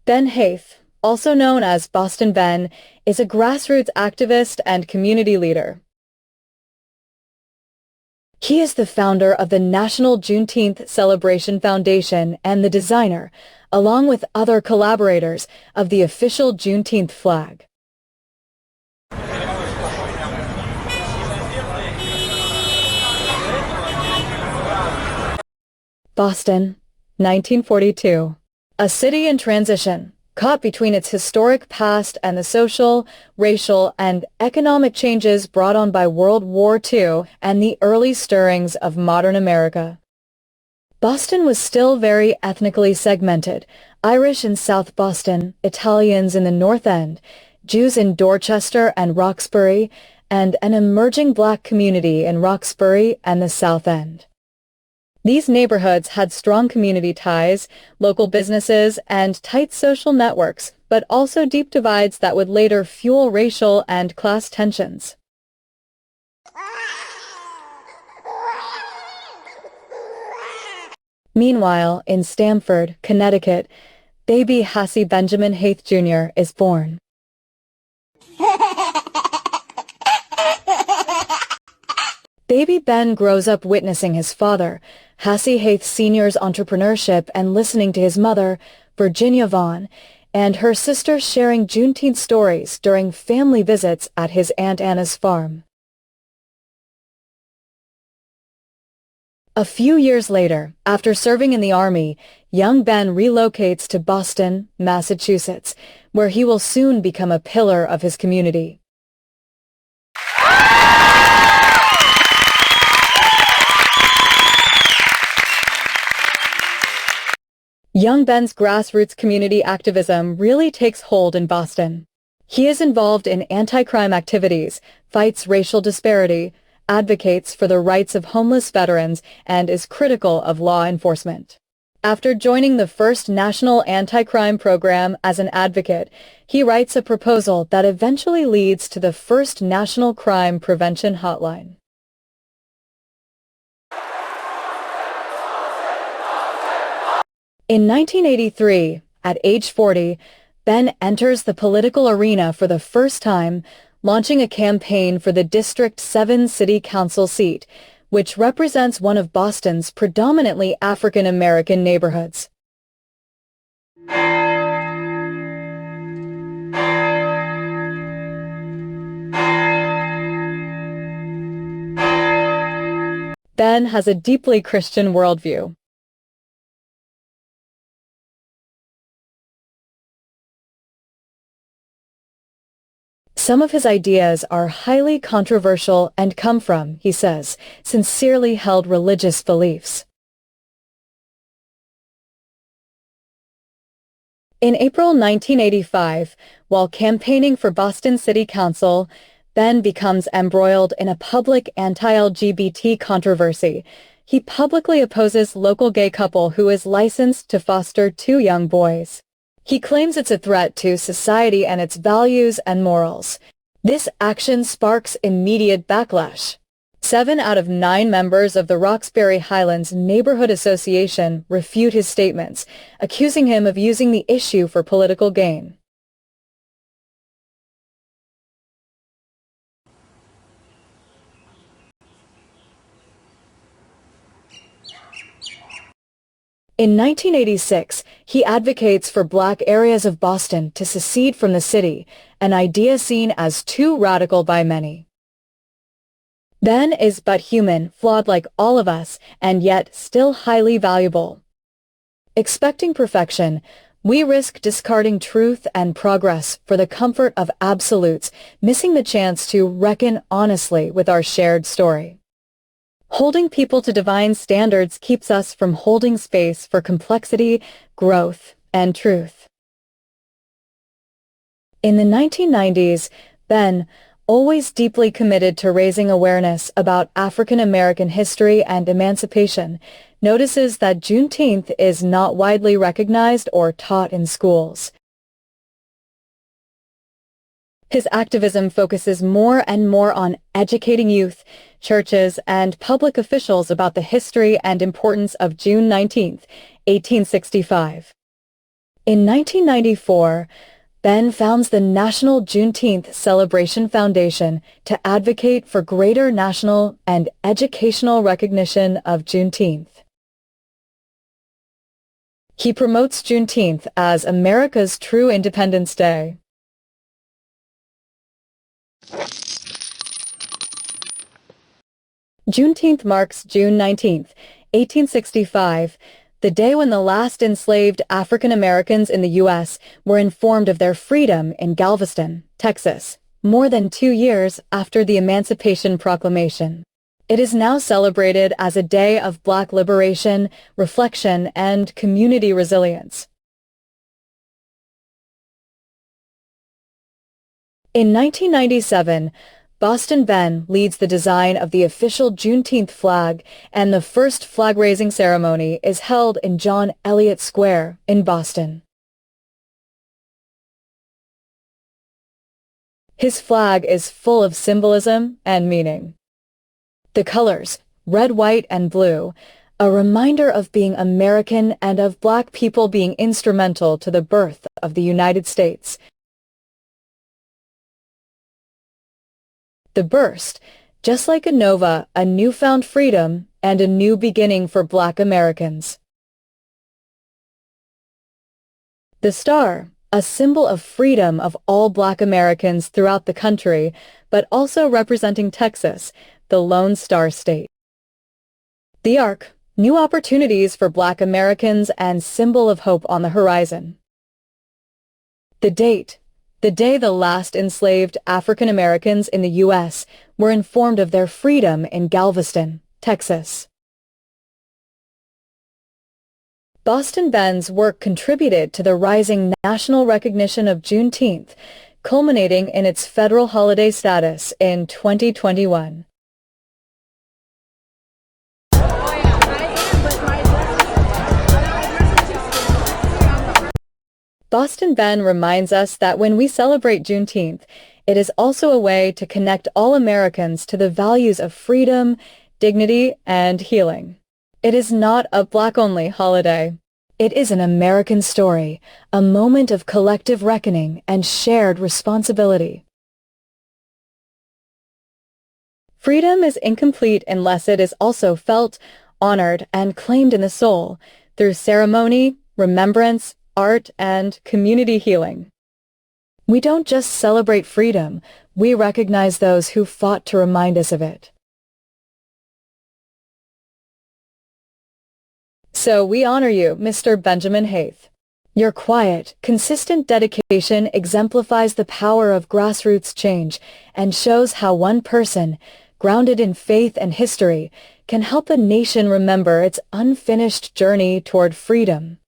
Ben Haith, also known as Boston Ben, is a grassroots activist and community leader. He is the founder of the National Juneteenth Celebration Foundation and the designer, along with other collaborators, of the official Juneteenth flag. Boston, 1942. A city in transition, caught between its historic past and the social, racial, and economic changes brought on by World War II and the early stirrings of modern America. Boston was still very ethnically segmented: Irish in South Boston, Italians in the North End, Jews in Dorchester and Roxbury, and an emerging black community in Roxbury and the South End. These neighborhoods had strong community ties, local businesses, and tight social networks, but also deep divides that would later fuel racial and class tensions. Meanwhile, in Stamford, Connecticut, baby Hassie Benjamin Haith Jr. is born. Baby Ben grows up witnessing his father, Hassie Haith Sr.'s entrepreneurship, and listening to his mother, Virginia Vaughn, and her sister sharing Juneteenth stories during family visits at his Aunt Anna's farm. A few years later, after serving in the Army, young Ben relocates to Boston, Massachusetts, where he will soon become a pillar of his community. Young Ben's grassroots community activism really takes hold in Boston. He is involved in anti-crime activities, fights racial disparity, advocates for the rights of homeless veterans, and is critical of law enforcement. After joining the first national anti-crime program as an advocate, he writes a proposal that eventually leads to the first national crime prevention hotline. In 1983, at age 40, Ben enters the political arena for the first time, launching a campaign for the District 7 City Council seat, which represents one of Boston's predominantly African American neighborhoods. Ben has a deeply Christian worldview. Some of his ideas are highly controversial and come from, he says, sincerely held religious beliefs. In April 1985, while campaigning for Boston City Council, Ben becomes embroiled in a public anti-LGBT controversy. He publicly opposes local gay couple who is licensed to foster 2 young boys. He claims it's a threat to society and its values and morals. This action sparks immediate backlash. 7 out of 9 members of the Roxbury Highlands Neighborhood Association refute his statements, accusing him of using the issue for political gain. In 1986, he advocates for black areas of Boston to secede from the city, an idea seen as too radical by many. Ben is but human, flawed like all of us, and yet still highly valuable. Expecting perfection, we risk discarding truth and progress for the comfort of absolutes, missing the chance to reckon honestly with our shared story. Holding people to divine standards keeps us from holding space for complexity, growth, and truth. In the 1990s, Ben, always deeply committed to raising awareness about African American history and emancipation, notices that Juneteenth is not widely recognized or taught in schools. His activism focuses more and more on educating youth, churches, and public officials about the history and importance of June 19, 1865. In 1994, Ben founds the National Juneteenth Celebration Foundation to advocate for greater national and educational recognition of Juneteenth. He promotes Juneteenth as America's true Independence Day. Juneteenth marks June 19, 1865, the day when the last enslaved African Americans in the U.S. were informed of their freedom in Galveston, Texas, more than 2 years after the Emancipation Proclamation. It is now celebrated as a day of Black liberation, reflection, and community resilience. In 1997, Boston Ben leads the design of the official Juneteenth flag, and the first flag-raising ceremony is held in John Elliott Square in Boston. His flag is full of symbolism and meaning. The colors, red, white, and blue, a reminder of being American and of Black people being instrumental to the birth of the United States. The burst, just like a nova, a newfound freedom and a new beginning for Black Americans. The star, a symbol of freedom of all Black Americans throughout the country, but also representing Texas, the Lone Star State. The arc, new opportunities for Black Americans and symbol of hope on the horizon. The date, the day the last enslaved African Americans in the U.S. were informed of their freedom in Galveston, Texas. Boston Ben's work contributed to the rising national recognition of Juneteenth, culminating in its federal holiday status in 2021. Boston Ben reminds us that when we celebrate Juneteenth, it is also a way to connect all Americans to the values of freedom, dignity, and healing. It is not a Black-only holiday. It is an American story, a moment of collective reckoning and shared responsibility. Freedom is incomplete unless it is also felt, honored, and claimed in the soul through ceremony, remembrance, art, and community healing. We don't just celebrate freedom, we recognize those who fought to remind us of it. So we honor you, Mr. Benjamin Haith. Your quiet, consistent dedication exemplifies the power of grassroots change and shows how one person, grounded in faith and history, can help a nation remember its unfinished journey toward freedom.